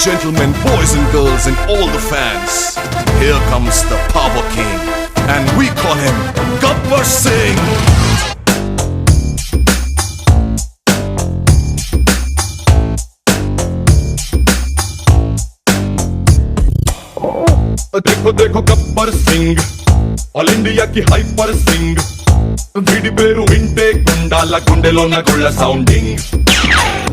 gentlemen, boys and girls, and all the fans, here comes the Power King, and we call him Gabbar Singh. देखो देखो Gabbar Singh, all India की hyper Singh, వీడి పేరు వింటే గుండాల గుండెలోన గుళ్ళ sounding.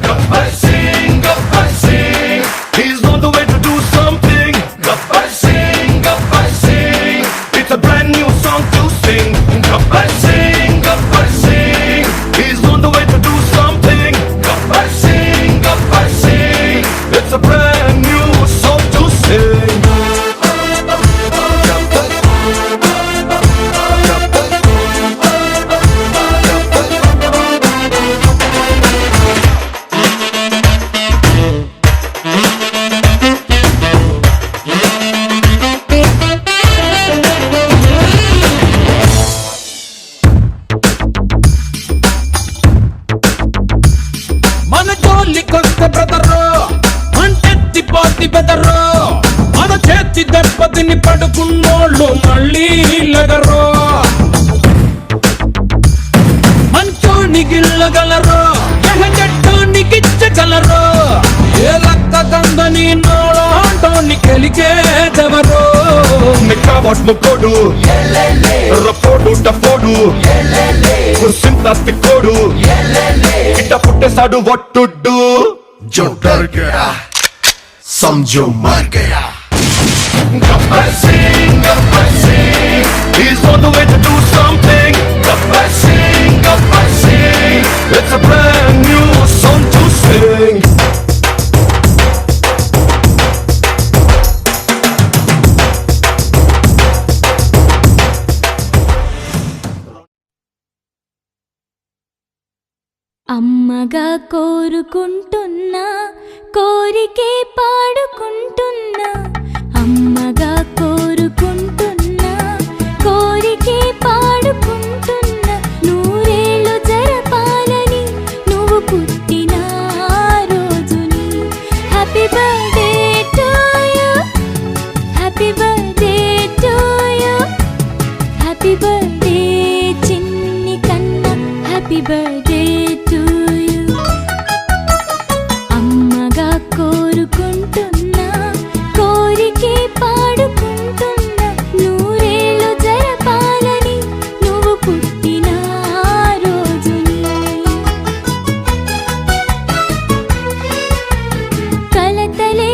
Gabbar Singh, Gabbar Singh, he's on the way to do something. Gabbar Singh, Gabbar Singh, it's a brand new song to sing. Gabbar Singh, Gabbar Singh, he's on the way to do something. Gabbar Singh, Gabbar Singh, it's a brand new song to sing. మన జోలికొస్తే brother అంటెత్తి పోతి బెదరు, మన చేతి దెబ్బతిని పడుకున్నోళ్ళు మళ్ళీ లగరు. మంచోని గిల్లగలరు, ఎహగట్టోని గిచ్చగలరు, ఏ లక్క కందని నోళాంటోని కెలికేదెవరు. నిక్కబట్ ముక్కోడు రపోడు టపోడు సింత తిక్కోడు ఇట్ట పుట్టేసాడు వట్టుడ్డు. जो डर गया समझो मर गया. Gabbar Singh, Gabbar Singh, he's on the way to do something. Gabbar Singh, Gabbar Singh, it's a brand new song to sing. అమ్మగా కోరుకుంటున్నా కోరికే పాడుకుంటున్నా, అమ్మగా కోరుకుంటున్నా కోరికే పాడుకుంటున్నా, నూరేళ్ళు జరపాలని నువ్వు పుట్టిన రోజుని. Happy birthday to you, happy birthday to you, happy birthday చిన్ని కన్నా, హ్యాపీ బర్త్డే టు యు. అమ్మగా కోరుకుంటున్నా కోరికే పాడుకుంటున్నా, నూరేళ్ళు జరపాలని నువ్వు పుట్టిన రోజుని. కలతలే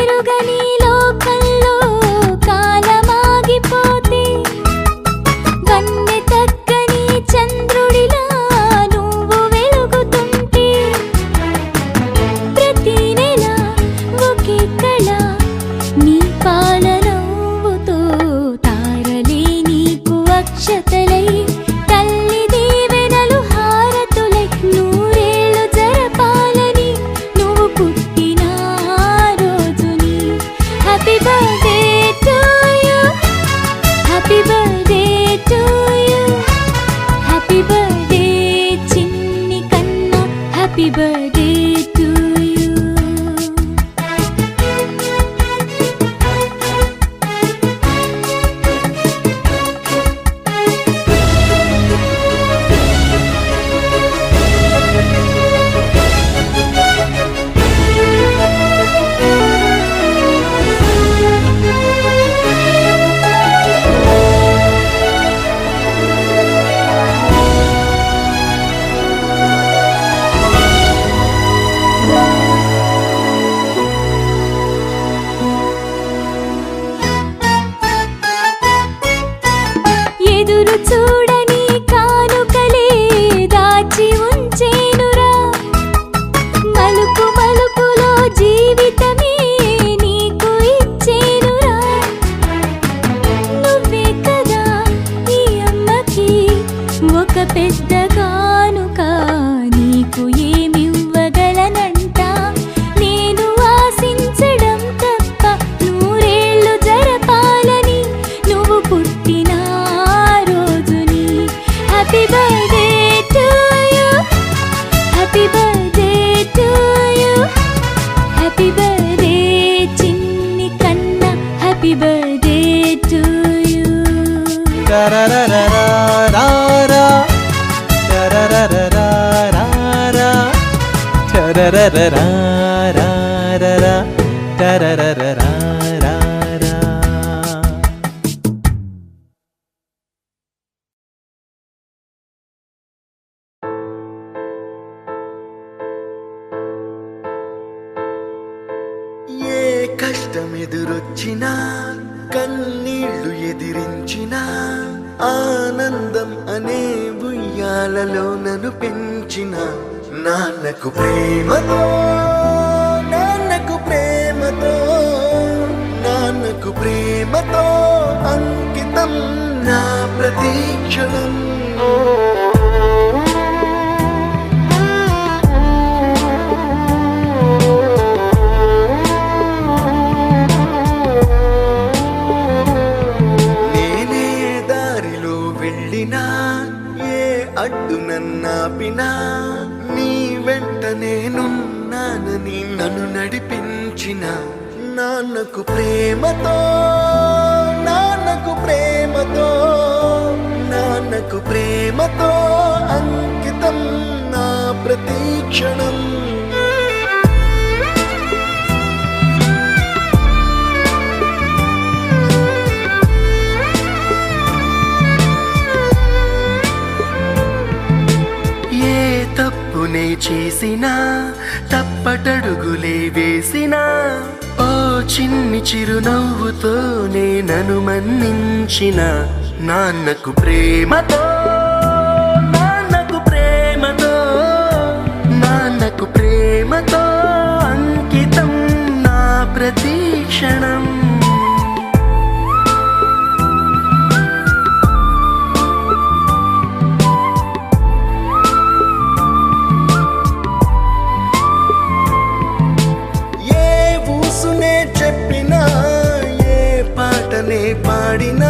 ఏ కష్టమెదురొచ్చినా కన్నీళ్లు ఎదిరించిన ఆనందం అనే ఉయ్యాలలో నన్ను పెంచిన నాన్నకు ప్రేమతో నాన్నకు ప్రేమతో నాన్నకు ప్రేమతో అంకితం నా ప్రతీక్షణం అడ్డు నన్నాపినా నీ వెంట నేనున్నానని నన్ను నడిపించిన నాన్నకు ప్రేమతో నాన్నకు ప్రేమతో నాన్నకు ప్రేమతో అంకితం నా ప్రతీక్షణం తప్పునే చేసినా తప్పటడుగులే వేసినా ఓ చిన్ని చిరునవ్వుతోనే నన్ను మన్నించిన నాన్నకు ప్రేమతో నాన్నకు ప్రేమతో నాన్నకు ప్రేమతో అంకితం నా ప్రతీక్షణం పాడినా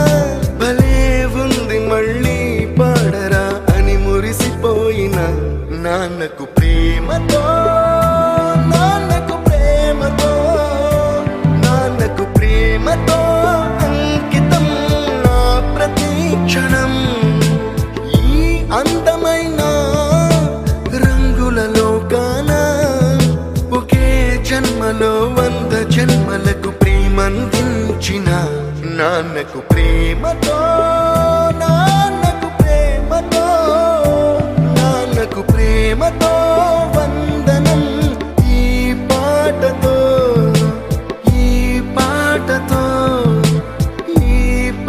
భలే ఉంది మళ్ళీ పాడరా అని మురిసిపోయిన నాన్నకు ప్రేమతో నాన్నకు ప్రేమతో నాన్నకు ప్రేమతో అంకితం నా ప్రతీక్షణం ఈ అందమైన రంగుల లోకాన ఒకే జన్మలో 100 జన్మలకు ప్రేమందించిన నాన్నకు ప్రేమతో నాన్నకు ప్రేమతో నాన్నకు ప్రేమతో వందనం ఈ పాటతో ఈ పాటతో ఈ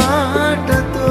పాటతో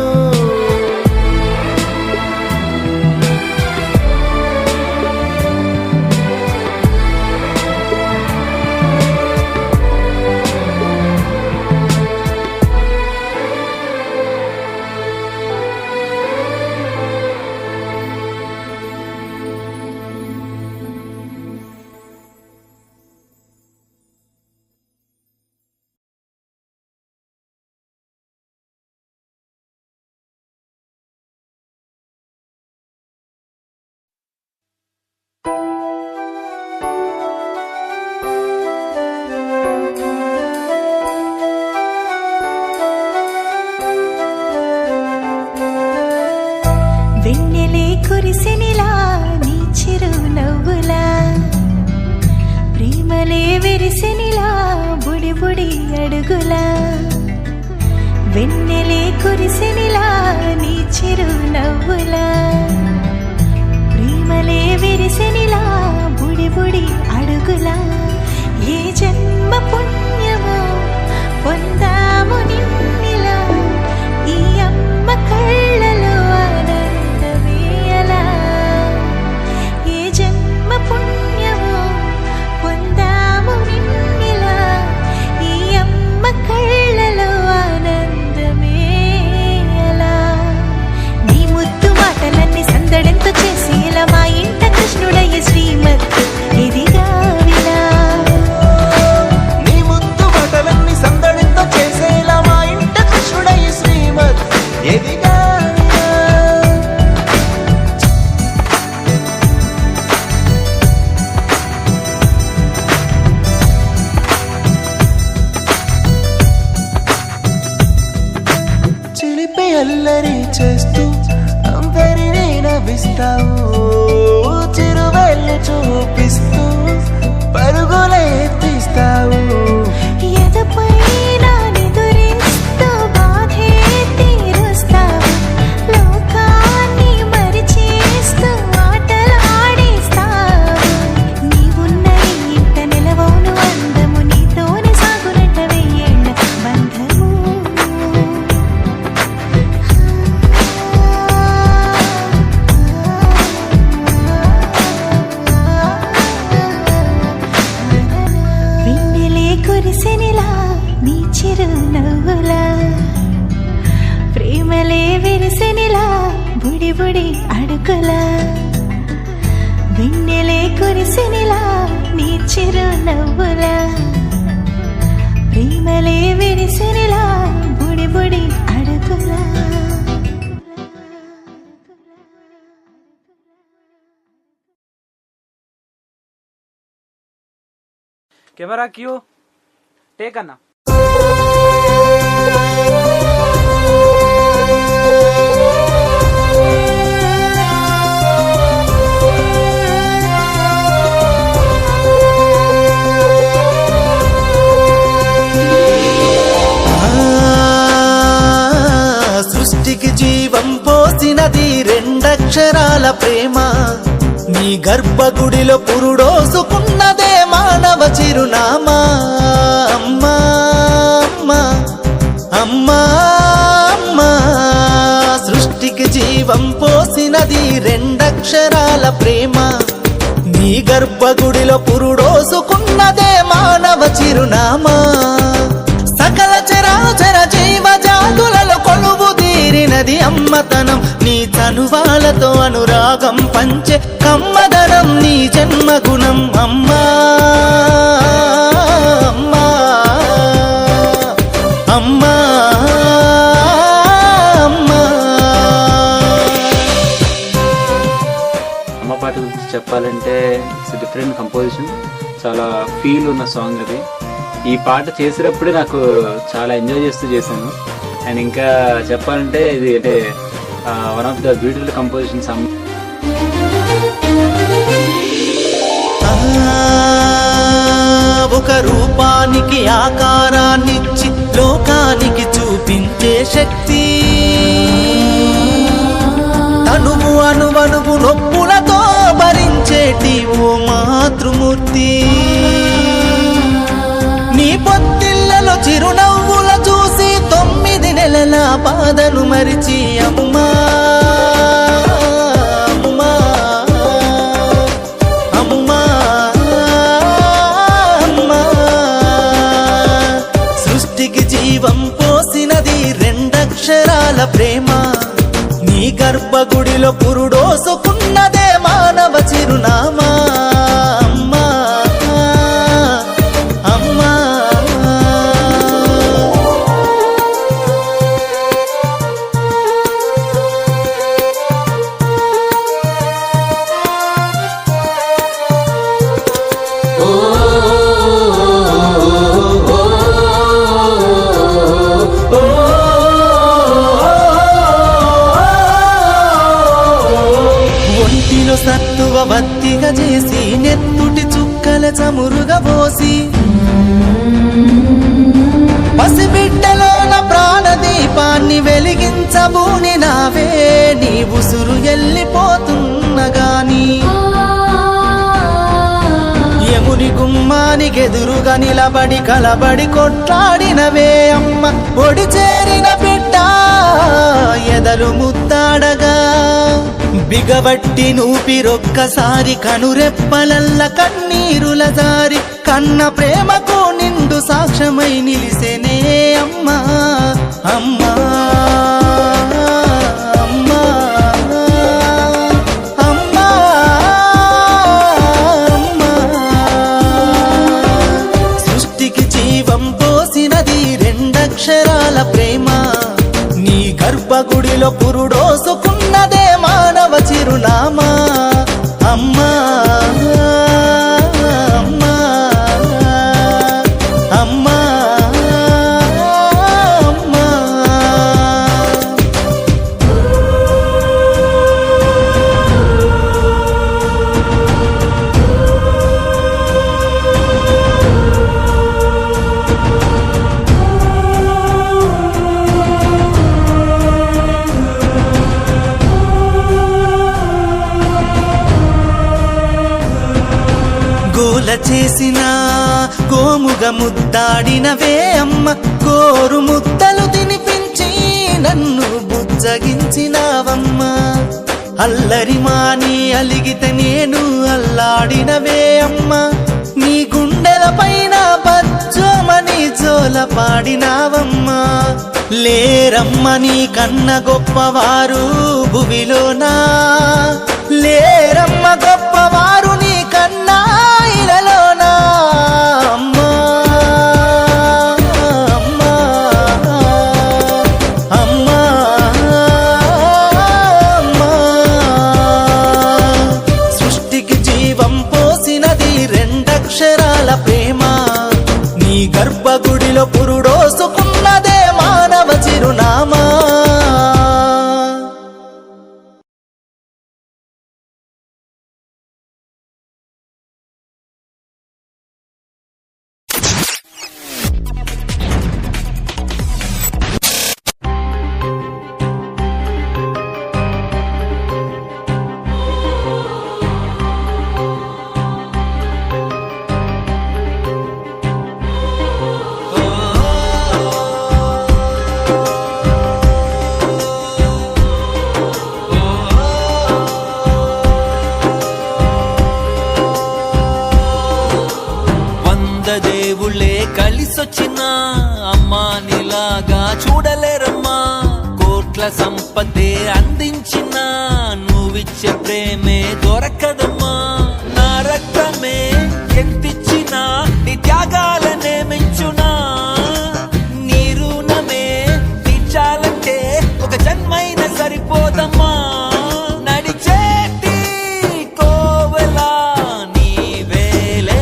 వెన్నెలే కురిసినిలా నీ చిరునవ్వులా ప్రేమలే విరిసినిలా బుడి బుడి అడుగులా వెన్నెలే కురిసినిలా నీ చిరునవ్వులా ప్రేమలే విరిసినిలా బుడి బుడి అడుగులా ఏ జన్మ పుణ్యమో పొందాము నిన్నిలా ఈ అమ్మ కళ్ళలో పుణ్యమో పొందాము నిన్నిలా ఈ అమ్మ కళ్ళలో ఆనందమే అలా నీ ముద్దు మాటలన్నీ సందడంతో చేసేలా మా ఇంట కృష్ణుడయ్య శ్రీమత్ ఇదిగా వినా నీ అల్లరి చేస్తూ అందరినీ నవ్విస్తావు చిరువెళ్ళు చూపిస్తూ పరుగులే తీస్తావు ఎదపై నానిదురిస్తూ బాధే తీరుస్తావు లోకాన్ని మరిచేస్తూ ఆటలు ఆడిస్తావు నీవున్న ఇంత నిలవవును అందము నీతోనే సాగునట్ట వెయ్యేళ్ళ బంధము వెన్నెలే కురిసెనిలా నీ చిరునవ్వులా ప్రేమలే విరిసెనిలా బుడి బుడి అడుగులా వెన్నెలే కురిసెనిలా నీ చిరునవ్వులా ప్రేమలే విరిసెనిలా బుడి బుడి అడుగులా కెమెరా క్యూ టేక్ అన్నా. సృష్టికి జీవం పోసినది రెండక్షరాల ప్రేమ నీ గర్భగుడిలో పురుడోసుకున్నదే మానవ చిరునామా అమ్మా అమ్మా అమ్మా అమ్మా సృష్టికి జీవం పోసినది రెండక్షరాల ప్రేమ నీ గర్భగుడిలో పురుడోసుకున్నదే మానవ చిరునామా సకల చరాచర జీవ జాతులలో కొలువు తీరినది అమ్మతనం నీ తనువాలతో అనురాగం పంచే కమ్మదనం నీ జన్మగుణం అమ్మా అమ్మా అమ్మా అమ్మా. అమ్మ పాట గురించి చెప్పాలంటే ఇట్స్ డిఫరెంట్ కంపోజిషన్, చాలా ఫీల్ ఉన్న సాంగ్ అది. ఈ పాట చేసేటప్పుడే నాకు చాలా ఎంజాయ్ చేస్తూ చేశాను. అండ్ ఇంకా చెప్పాలంటే ఇది అంటే one of the beautiful compositions. ఒక రూపానికి ఆకారాన్నిచ్చి లోకానికి చూపించే శక్తి తనువు అనువనువు నొప్పులతో భరించేటి ఓ మాతృమూర్తి నీ పొత్తిళ్లలో చిరునవ్వుల చూసి 9 నెలల బాధను మరిచి అమ్మా అమ్మా అమ్మా అమ్మా సృష్టికి జీవం పోసినది రెండక్షరాల ప్రేమ నీ గర్భగుడిలో పురుడోసుకున్నదే మానవ చిరునామా అమ్మా అమ్మా. ఒంటిలో సత్తువ వత్తిగా చేసి నెత్తుటి చుక్కల చమురుగా పోసి పసిబిడ్డలోన ప్రాణదీపాన్ని వెలిగించబూని నావే నీ ఉసురు ఎల్లిపోతున్నగాని యముని గుమ్మానికెదురుగా నిలబడి కలబడి కొట్లాడినవే అమ్మ ఒడి చేరిన బిడ్డ ఎదలు ముద్దాడగా బిగబట్టి నూపిరొక్కసారి కనురెప్పలల్ల కన్నీరుల జారి కన్న ప్రేమకు నిండు సాక్ష్యమై నిలిసెనే అమ్మా అమ్మా అమ్మా అమ్మా అమ్మా. సృష్టికి జీవం పోసినది రెండక్షరాల ప్రేమ నీ గర్భగుడిలో పురుడోసుకున్నదే మానవ చిరునామా అమ్మా అమ్మా అమ్మా అమ్మా. ముద్దుగా ముద్దాడినవే అమ్మ కోరు ముద్దలు తినిపించి నన్ను బుజ్జగించినావమ్మా అల్లరి మాని అలిగితే నేను అల్లాడినవే అమ్మా నీ గుండెల పైన బజ్జోమని జోల పాడినావమ్మా లేరమ్మ నీ కన్న గొప్పవారు భువిలోనా లేరమ్మ గొప్పవారు నీ కన్నా ఇలలోనా అమ్మా అమ్మా అమ్మా అమ్మా సృష్టికి జీవం పోసినది రెండక్షరాల ప్రేమ నీ గర్భగుడిలో పురుడోసుకున్నదే మానవ చిరునామా దేవుళ్ళే కలిసొచ్చిన అమ్మా నీలాగా చూడలేరమ్మా కోట్ల సంపదే అందించిన నువ్విచ్చే ప్రేమే దొరకదమ్మా నా రక్తమే ఎంతిచ్చినా నీ త్యాగాలనే మెంచునా నీ రుణమే తీర్చాలంటే ఒక జన్మైన సరిపోదమ్మా నడిచేటి కోవెలా నీవేలే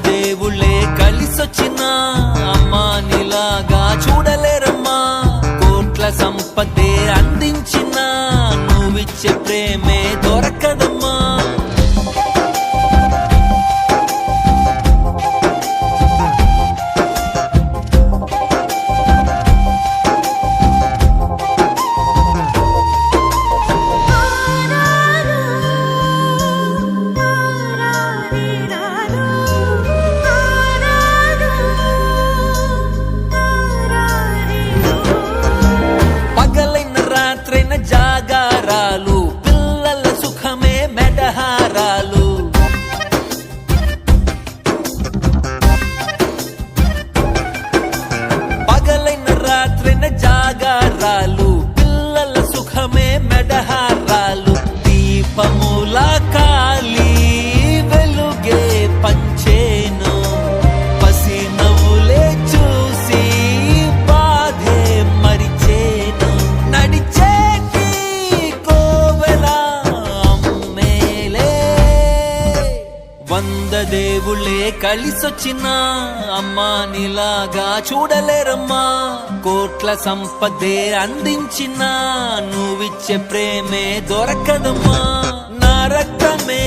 దేవుళ్ళే కలిసొచ్చిన అమ్మా నీలాగా చూడలేరమ్మా కోట్ల సంపదే అందించిన నువ్విచ్చే ప్రేమే దొరకదమ్మా జాగారాలు పిల్లల సుఖమే మెడహారాలు పగలైన రాత్రైన జాగారాలు పిల్లల సుఖమే మెడహారాలు దీపముల కాలి వెలుగే పంచేను పసి నవ్వులే చూసి బాధే మరిచేను నడిచే దేవుళ్ళే కలిసొచ్చిన అమ్మా నీలాగా చూడలేరమ్మా కోట్ల సంపదే అందించిన నువ్విచ్చే ప్రేమే దొరకదమ్మా నా రక్తమే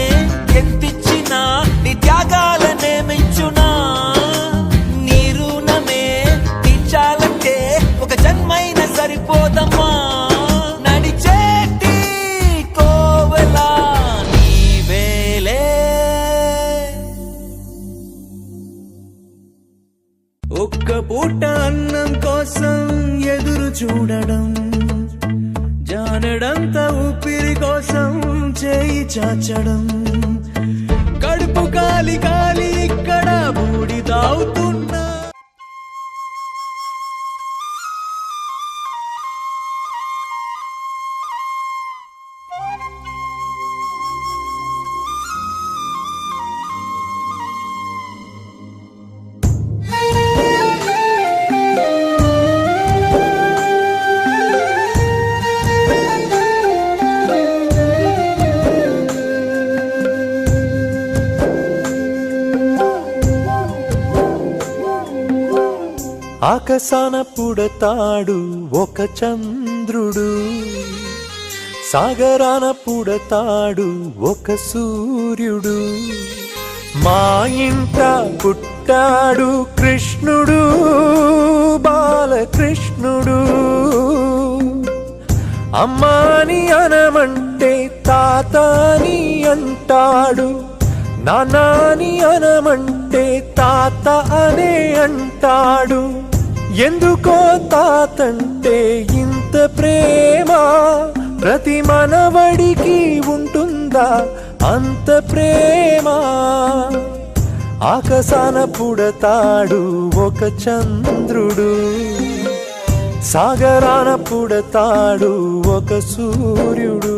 ఎంతిచ్చినా నీ త్యాగాలనే మెంచునా నీ రుణమే తీర్చాలంటే ఒక జన్మైన సరిపోదమ్మా నడిచేటి కోవెలా నీవేలే ఒక్క పూట అన్నం కోసం ఎదురు చూడడం జానడంత ఊపిరి కోసం చేయి చాచడం కడుపు కాలి కాలి ఇక్కడ బూడి తాగుతున్నా ఆకాశాన పుడతాడు ఒక చంద్రుడు సాగరాన పుడతాడు ఒక సూర్యుడు మా ఇంట పుట్టాడు కృష్ణుడు బాలకృష్ణుడు అమ్మాని అనమంటే తాతాని అంటాడు నానాని అనమంటే అంటే తాత అనే అంటాడు. ఎందుకో తాతంటే ఇంత ప్రేమ, ప్రతి మనవడికి ఉంటుందా అంత ప్రేమ? ఆకాశాన పుడతాడు ఒక చంద్రుడు, సాగరాన పుడతాడు ఒక సూర్యుడు.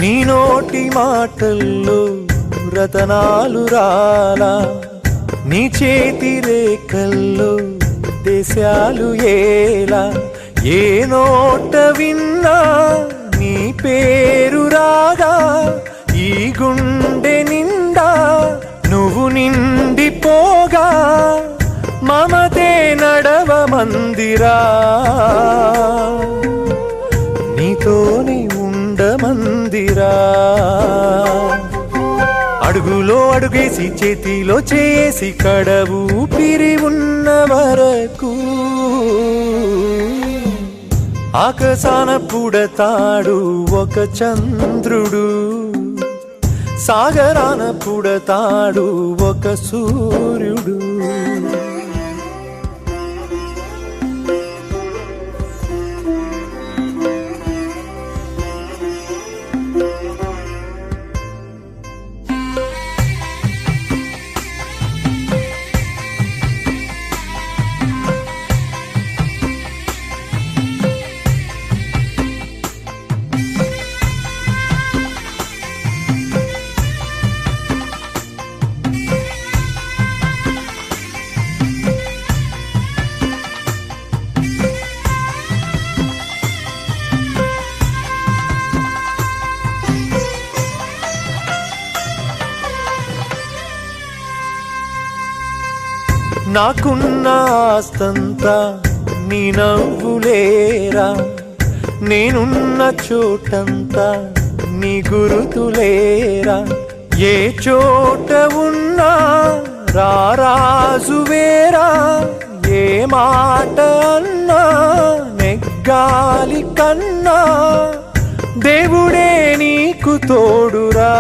నీ నోటి మాటల్లో రతనాలు రాలా, నీ చేతి రేఖల్లో దేశాలు ఏలా. ఏ నోట విన్నా నీ పేరు రాగా, ఈ గుండె నిండా నువ్వు నిండిపోగా. మమతే నడవ మందిరా, నీతోనే మందిరా. అడుగులో అడుగేసి చేతిలో చేసి కడవు పిరి ఉన్న వరకు ఆకాశాన పుడతాడు ఒక చంద్రుడు, సాగరాన పుడతాడు ఒక సూర్యుడు. నాకున్న ఆస్తంతా నీ నవ్వులేరా, నేనున్న చోటంతా నీ గురుతులేరా. ఏ చోట ఉన్నా రారాజువేరా, ఏ మాట అన్నా నెగ్గాలి కన్నా. దేవుడే నీకు తోడురా,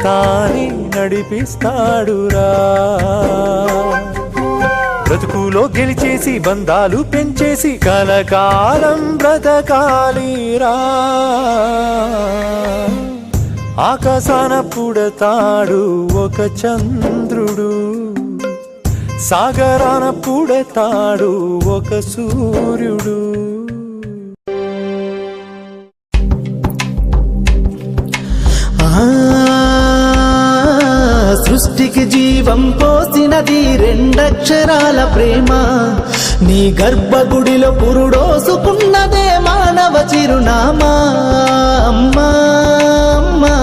తానే నడిపిస్తాడురా. బ్రతుకులో గెలిచేసి బంధాలు పెంచేసి కలకాలం బ్రతకాలిరా. ఆకాశాన పుడతాడు ఒక చంద్రుడు, సాగరాన పుడతాడు ఒక సూర్యుడు. సృష్టికి జీవం పోసినది రెండక్షరాల ప్రేమ, నీ గర్భగుడిలో పురుడోసుకున్నదే మానవ చిరునామా. అమ్మా అమ్మా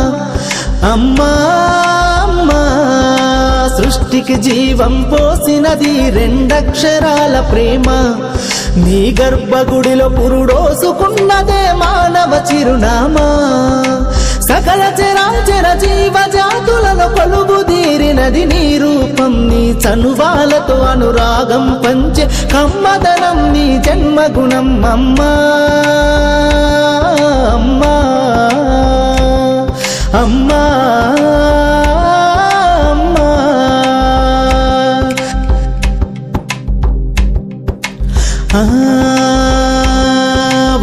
అమ్మా అమ్మా, సృష్టికి జీవం పోసినది రెండక్షరాల ప్రేమ, నీ గర్భగుడిలో పురుడోసుకున్నదే మానవ చిరునామా. సకల చరాచర జీవ జాతులను కొలుగుదీరినది నీ రూపం, నీ చనువాలతో అనురాగం పంచే కమ్మదనం నీ జన్మగుణం. అమ్మా అమ్మా అమ్మా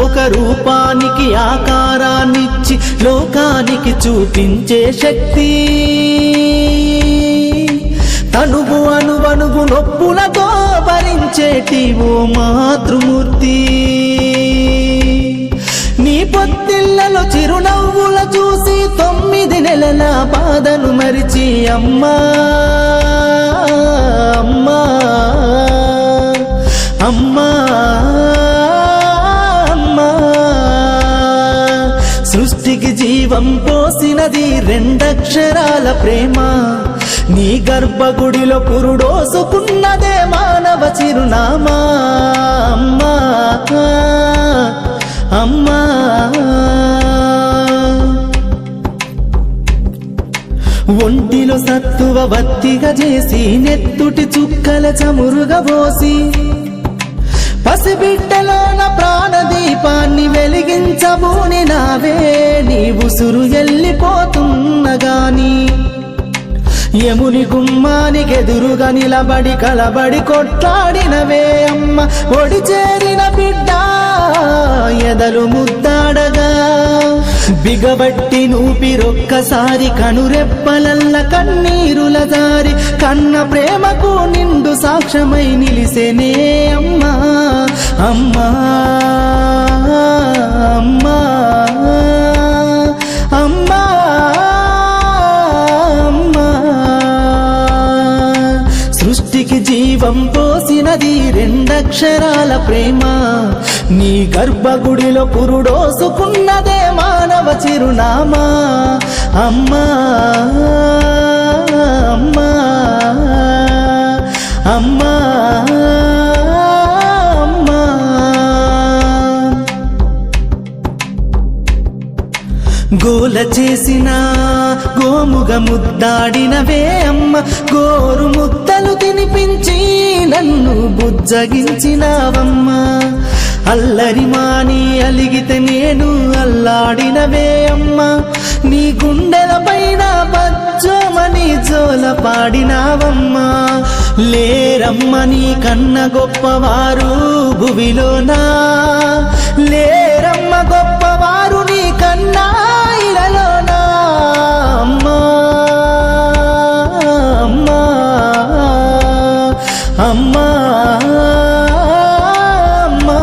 ఒక రూపానికి ఆకారాన్నిచ్చి లోకానికి చూపించే శక్తి, తనువు అనువనువు నొప్పులతో భరించేటి ఓ మాతృమూర్తి. నీ పొత్తిళ్లలో చిరునవ్వుల చూసి 9 నెలల బాధను మరిచి అమ్మా అమ్మా అమ్మా అమ్మా సృష్టికి జీవం పోసినది 2 అక్షరాల ప్రేమ నీ గర్భగుడిలో పురుడోసుకున్నదే మానవ చిరునామా అమ్మా అమ్మా ఒంటిలో సత్తువ వత్తిగా చేసి నెత్తుటి చుక్కల చమురుగా పోసి పసిబిడ్డలోన ప్రాణదీపాన్ని వెలిగించబూని నావే నీ ఉసురు ఎల్లిపోతున్నగాని యముని గుమ్మానికి ఎదురుగా నిలబడి కలబడి కొట్లాడినవే అమ్మ ఒడి చేరిన బిడ్డ ఎదలు ముద్దాడగా బిగబట్టి నూపిరొక్కసారి కనురెప్పలల్ల కన్నీరుల దారి కన్న ప్రేమకు నిండు సాక్ష్యమై నిలిసెనే అమ్మా అమ్మా అమ్మా అమ్మా సృష్టికి జీవం పోసినది 2 అక్షరాల ప్రేమ నీ గర్భగుడిలో పురుడోసుకున్నదే మానవ చిరునామా అమ్మా అమ్మా అమ్మా అమ్మా గోల చేసిన గోముగ ముద్దాడినవే అమ్మ గోరు ముద్దలు తినిపించి నన్ను బుజ్జగించినావమ్మా అల్లరి మాని అలిగితే నేను అల్లాడినవే అమ్మ నీ గుండెల పైన బజ్జోమని జోల పాడినావమ్మా లేరమ్మ నీ కన్న గొప్పవారు భువిలోనా లేరమ్మ గొప్పవారు నీ కన్నా ఇలలోనా అమ్మా అమ్మా అమ్మా అమ్మా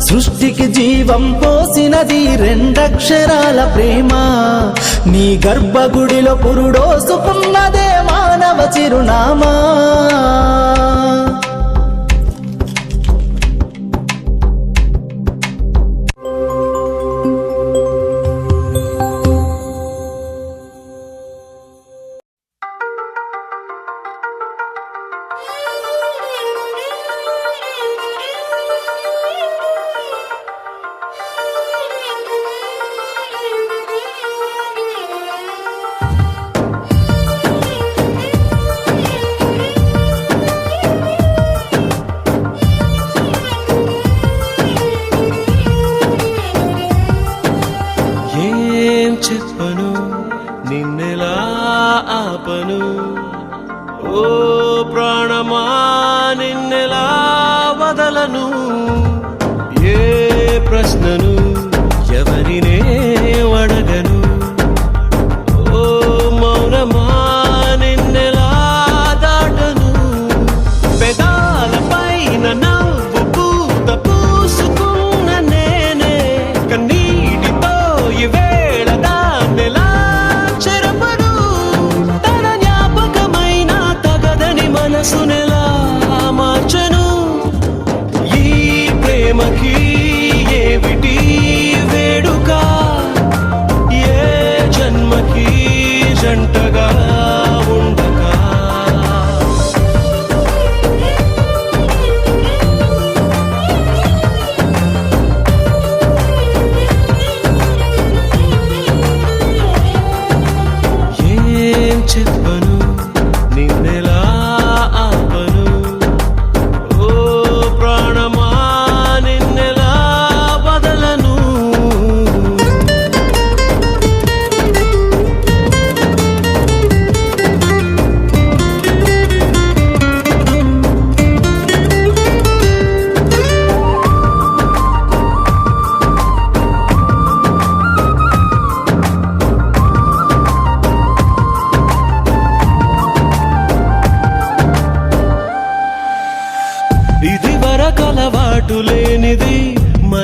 సృష్టికి జీవం పోసినది 2 అక్షరాల ప్రేమ నీ గర్భగుడిలో పురుడోసుకున్నదే మానవ చిరునామా చెప్పను నిన్నెలా ఆపను ఓ ప్రాణమా నిన్నెలా వదలను ఏ ప్రశ్నను ఎవరినే అడగను ఓ మౌనమా నిన్నెలా దాటను పెదాలపైన నవ్వు పూత పూసుకున్న నేనే కన్నీటితో ఇవే మనసునెలా మార్చను ఈ ప్రేమకి ఏమిటి వేడుక ఏ జన్మకి జంటగా ఉండక ఏం చెప్పను నిన్నెలా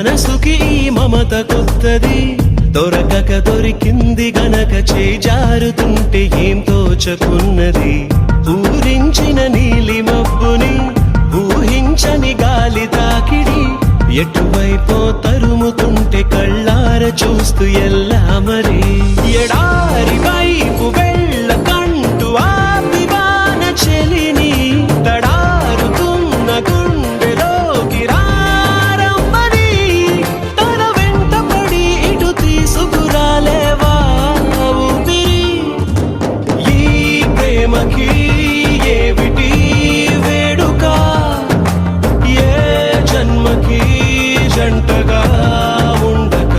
మనసుకి ఈ మమత కొత్తది, దొరకక దొరికింది గనక చేయి జారుతుంటే ఏం తోచకున్నది. ఊరించిన నీలి మబ్బుని ఊహించని గాలి తాకిడి, ఎటువైపో తరుముతుంటే కళ్ళార చూస్తూ ఎల్లా మరి. ఎడారి వైపు వెళ్ళకంటూ ఆపివాన చెలిని, తడారుతున్న గుండెలోకి రారమ్మని, తన వెంట పడి ఇటు తీసుకురాలేవా ఊపిరి. ఈ ప్రేమకి ఏమిటి వేడుక, ఏ జన్మకి జంటగా ఉండక.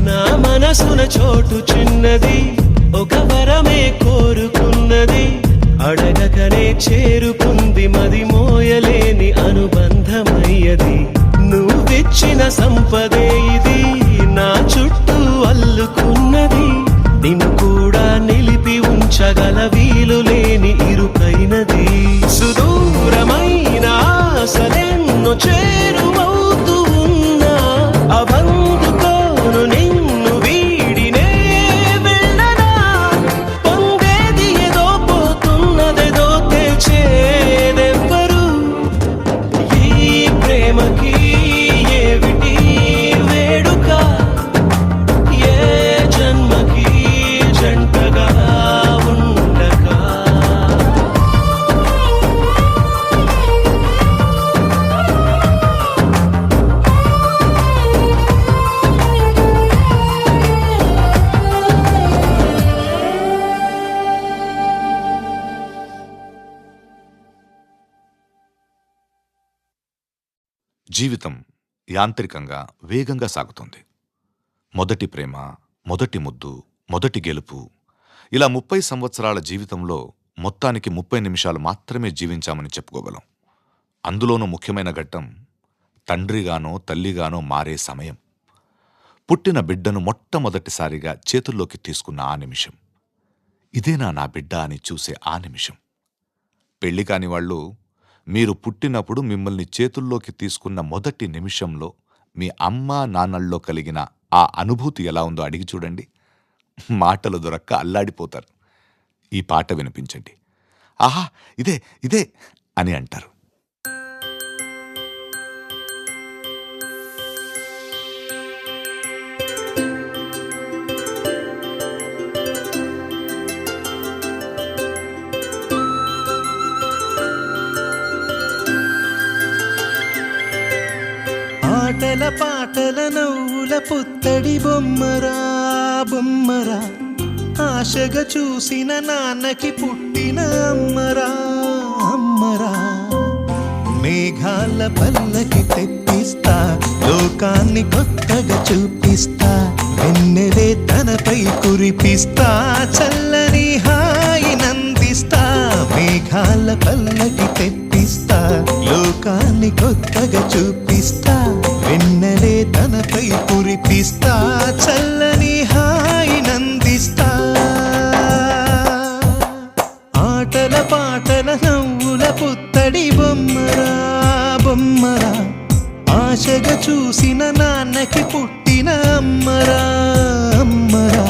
నా మనసున చోటు చిన్నది, ఒక వరమే కోరుకున్నది, అడగకనే చేరుకుంది మది మోయలేని అనుబంధమయ్యది. నువ్విచ్చిన సంపదే ఇది, నా చుట్టూ అల్లుకున్నది, నిన్ను కూడా నిలిపి ఉంచగల వీలు లేని ఇరుకైనది. సుదూరమైన ఆశలెన్నో చేరువవుతూ ఉన్నా, అవందుకోను నిన్ను వీడినే వెళ్ళనా. పొందేది ఏదో పోతున్నదేదో తెల్చేదెవ్వరు. ఈ ప్రేమకి ఏమిటి వేడుక, ఏ జన్మకి జంటగా ఉండక. జీవితం యాంత్రికంగా వేగంగా సాగుతుంది. మొదటి ప్రేమ, మొదటి ముద్దు, మొదటి గెలుపు, ఇలా 30 సంవత్సరాల జీవితంలో మొత్తానికి 30 నిమిషాలు మాత్రమే జీవించామని చెప్పుకోగలం. అందులోనూ ముఖ్యమైన ఘట్టం తండ్రిగానో తల్లిగానో మారే సమయం. పుట్టిన బిడ్డను మొట్టమొదటిసారిగా చేతుల్లోకి తీసుకున్న ఆ నిమిషం. ఇదేనా నా బిడ్డ అని చూసే ఆ నిమిషం. పెళ్లి కాని వాళ్ళు మీరు పుట్టినప్పుడు మిమ్మల్ని చేతుల్లోకి తీసుకున్న మొదటి నిమిషంలో మీ అమ్మా నాన్నల్లో కలిగిన ఆ అనుభూతి ఎలా ఉందో అడిగి చూడండి. మాటలు దొరక్క అల్లాడిపోతారు. ఈ పాట వినిపించండి. ఆహా, ఇదే ఇదే అని అంటారు. ఆటల పాటల నవ్వుల పుత్తడి బొమ్మరా బొమ్మరా, ఆశగా చూసిన నాన్నకి పుట్టిన అమ్మరా అమ్మరా. మేఘాల పల్లకి తెప్పిస్తా, లోకాన్ని కొత్తగా చూపిస్తా, వెన్నెలే తనపై కురిపిస్తా, చల్లని హాయి నందిస్తా. మేఘాల పల్లకి తెప్పిస్తా, లోకాన్ని కొత్తగా చూపిస్తా, వెన్నెలే తనపై కురిపిస్తా, చల్లని హాయి నందిస్తా. ఆటల పాటల నవ్వుల పుత్తడి బొమ్మరా బొమ్మరా, ఆశగా చూసిన నాన్నకి పుట్టిన అమ్మరా అమ్మరా.